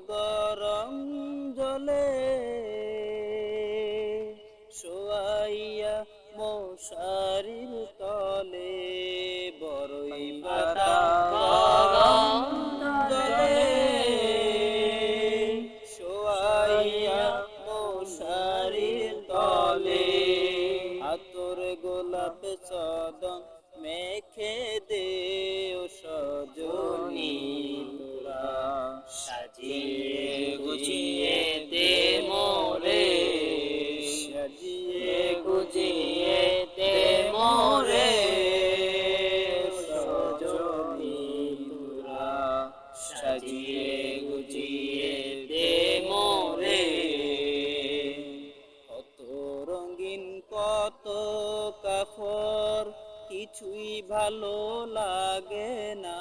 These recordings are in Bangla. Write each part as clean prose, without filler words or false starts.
গরম জলে শোয়াইয়া মশারির তলে বড়ই পাতা গরম জলে শোয়াইয়া মশারির তলে আতর গোলাপ চদন মেখে দেও সজনী তোরা সাজিয়ে গুছিয়ে দে মোরে সাজিয়ে গুছিয়ে দে মোরে সজনী তোরা সাজিয়ে গুছিয়ে দে মোরে কত রঙিন কত কাফর কিছুই ভালো লাগে না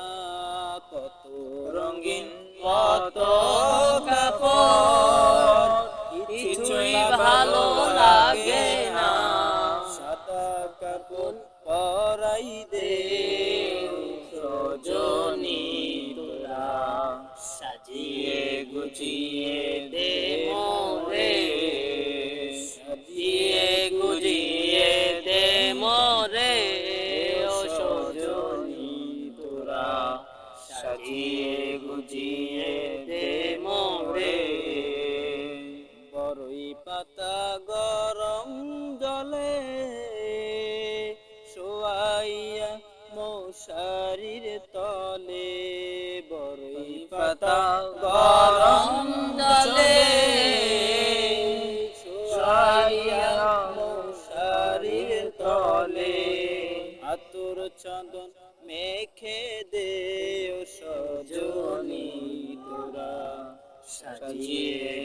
কত রঙিন কত কাপড় কিছুই ভালো লাগে না সাদা কাপড় পরাই দে সজনী তোরা সাজিয়ে গুছিয়ে দে মোরে সাজিয়ে গুছিয়ে দে মোরে সাজিয়ে গুছিয়ে দে মোরে বড়ই পাতা গরম জলে শোয়াইয়া মশারির তলে বড়ই পাতা গরম জলে শোয়াইয়া মশারির তলে আতর চন্দন মেখে দেও সজনী তোরা সাজিয়ে